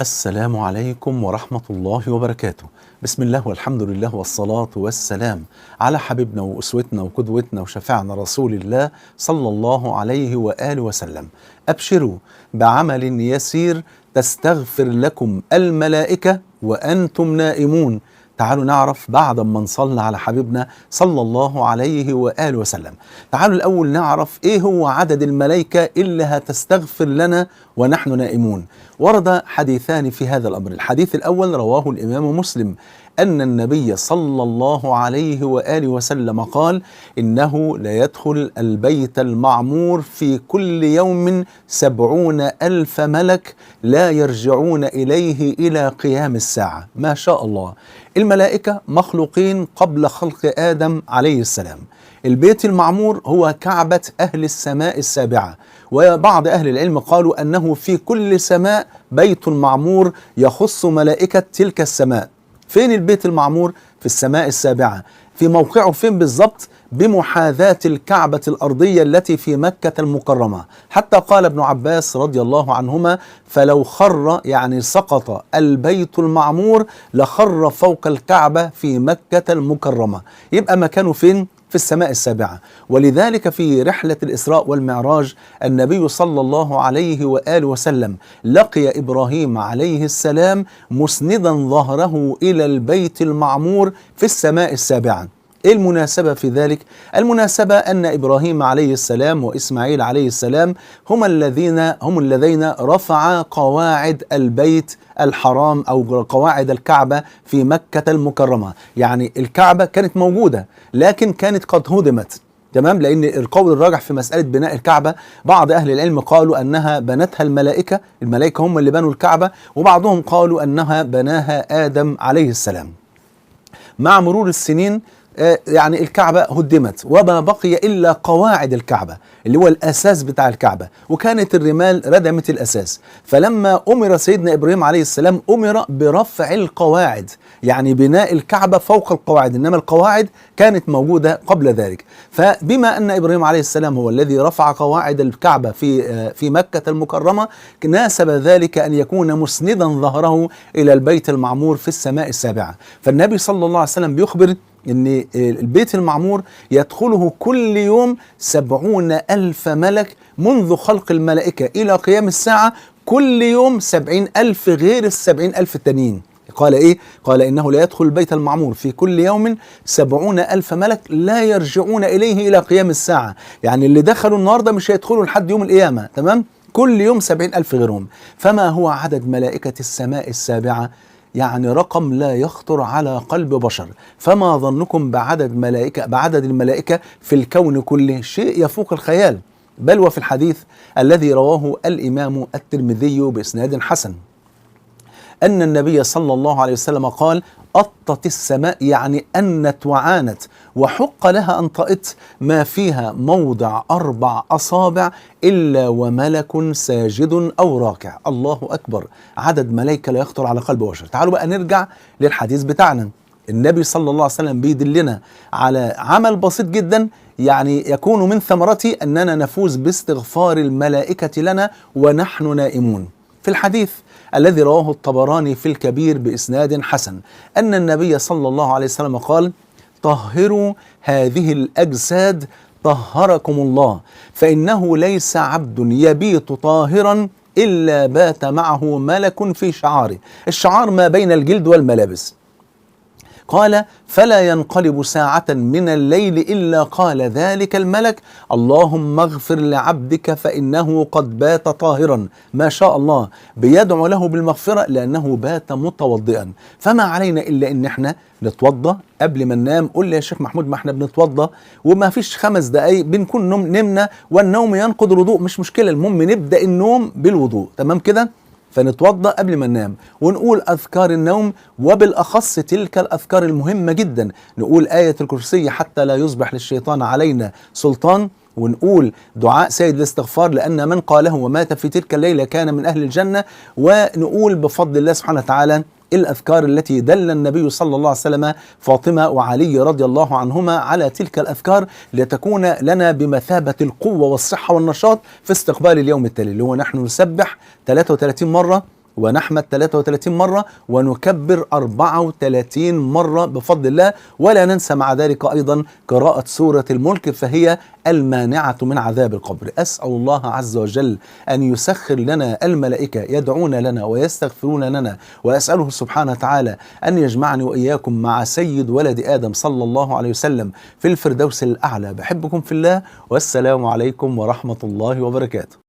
السلام عليكم ورحمة الله وبركاته. بسم الله والحمد لله والصلاة والسلام على حبيبنا وأسوتنا وقدوتنا وشفيعنا رسول الله صلى الله عليه وآله وسلم. أبشروا بعمل يسير تستغفر لكم الملائكة وأنتم نائمون. تعالوا نعرف بعد ما نصلي على حبيبنا صلى الله عليه وآله وسلم. تعالوا الأول نعرف إيه هو عدد الملائكة اللي هتستغفر لنا ونحن نائمون. ورد حديثان في هذا الأمر. الحديث الأول رواه الإمام مسلم أن النبي صلى الله عليه وآله وسلم قال: إنه ليدخل البيت المعمور في كل يوم 70,000 ملك لا يرجعون إليه إلى قيام الساعة. ما شاء الله. الملائكة مخلوقين قبل خلق آدم عليه السلام. البيت المعمور هو كعبة أهل السماء السابعة، وبعض أهل العلم قالوا أنه في كل سماء بيت معمور يخص ملائكة تلك السماء. فين البيت المعمور؟ في السماء السابعة. في موقعه فين بالضبط؟ بمحاذاة الكعبة الأرضية التي في مكة المكرمة. حتى قال ابن عباس رضي الله عنهما: فلو خر يعني سقط البيت المعمور لخر فوق الكعبة في مكة المكرمة. يبقى مكانه فين؟ في السماء السابعة. ولذلك في رحلة الإسراء والمعراج النبي صلى الله عليه وآله وسلم لقي إبراهيم عليه السلام مسندا ظهره إلى البيت المعمور في السماء السابعة. إيه المناسبة في ذلك؟ المناسبة أن إبراهيم عليه السلام وإسماعيل عليه السلام هم الذين رفعا قواعد البيت الحرام أو قواعد الكعبة في مكة المكرمة. يعني الكعبة كانت موجودة لكن كانت قد هدمت، تمام؟ لأن القول الراجح في مسألة بناء الكعبة، بعض أهل العلم قالوا أنها بنتها الملائكة هم اللي بنوا الكعبة، وبعضهم قالوا أنها بناها آدم عليه السلام. مع مرور السنين يعني الكعبة هدمت وما بقي إلا قواعد الكعبة اللي هو الأساس بتاع الكعبة، وكانت الرمال ردمت الأساس. فلما أمر سيدنا إبراهيم عليه السلام أمر برفع القواعد، يعني بناء الكعبة فوق القواعد، إنما القواعد كانت موجودة قبل ذلك. فبما أن إبراهيم عليه السلام هو الذي رفع قواعد الكعبة في مكة المكرمة، ناسب ذلك أن يكون مسندا ظهره إلى البيت المعمور في السماء السابعة. فالنبي صلى الله عليه وسلم بيخبر إن البيت المعمور يدخله كل يوم 70,000 ملك منذ خلق الملائكة إلى قيام الساعة، كل يوم 70,000 غير 70,000 التانيين. قال إيه؟ قال: إنه لا يدخل البيت المعمور في كل يوم 70,000 ملك لا يرجعون إليه إلى قيام الساعة. يعني اللي دخلوا النهاردة مش هيدخلوا لحد يوم القيامة، تمام؟ كل يوم 70,000 غيرهم. فما هو عدد ملائكة السماء السابعة؟ يعني رقم لا يخطر على قلب بشر. فما ظنكم بعدد الملائكة في الكون كله؟ شيء يفوق الخيال. بل وفي الحديث الذي رواه الإمام الترمذي بإسناد حسن أن النبي صلى الله عليه وسلم قال: أطت السماء، يعني أنت وعانت، وحق لها أن تأط ما فيها موضع 4 أصابع إلا وملك ساجد أو راكع. الله أكبر. عدد ملائكة لا يخطر على قلب بشر. تعالوا بقى نرجع للحديث بتاعنا. النبي صلى الله عليه وسلم بيدلنا على عمل بسيط جدا يعني يكون من ثمرته أننا نفوز باستغفار الملائكة لنا ونحن نائمون. في الحديث الذي رواه الطبراني في الكبير بإسناد حسن أن النبي صلى الله عليه وسلم قال: طهروا هذه الأجساد طهركم الله، فإنه ليس عبد يبيت طاهرا إلا بات معه ملك في شعاره. الشعار ما بين الجلد والملابس. قال: فلا ينقلب ساعة من الليل إلا قال ذلك الملك: اللهم اغفر لعبدك فإنه قد بات طاهرا. ما شاء الله. بيدعو له بالمغفرة لأنه بات متوضئا. فما علينا إلا إن احنا نتوضى قبل ما ننام. قول لي يا شيخ محمود ما احنا بنتوضى وما فيش 5 دقايق بنكون نمنا والنوم ينقض الوضوء. مش مشكلة، المهم نبدأ النوم بالوضوء، تمام كده؟ فنتوضأ قبل ما ننام ونقول أذكار النوم، وبالأخص تلك الأذكار المهمة جدا. نقول آية الكرسي حتى لا يصبح للشيطان علينا سلطان، ونقول دعاء سيد الاستغفار لأن من قاله ومات في تلك الليلة كان من أهل الجنة، ونقول بفضل الله سبحانه وتعالى الأذكار التي دل النبي صلى الله عليه وسلم فاطمة وعلي رضي الله عنهما على تلك الأذكار لتكون لنا بمثابة القوة والصحة والنشاط في استقبال اليوم التالي، اللي هو نحن نسبح 33 مرة ونحمد 33 مرة ونكبر 34 مرة بفضل الله. ولا ننسى مع ذلك أيضا قراءة سورة الملك، فهي المانعة من عذاب القبر. أسأل الله عز وجل أن يسخر لنا الملائكة يدعون لنا ويستغفرون لنا، وأسأله سبحانه وتعالى أن يجمعني وإياكم مع سيد ولد آدم صلى الله عليه وسلم في الفردوس الأعلى. بحبكم في الله، والسلام عليكم ورحمة الله وبركاته.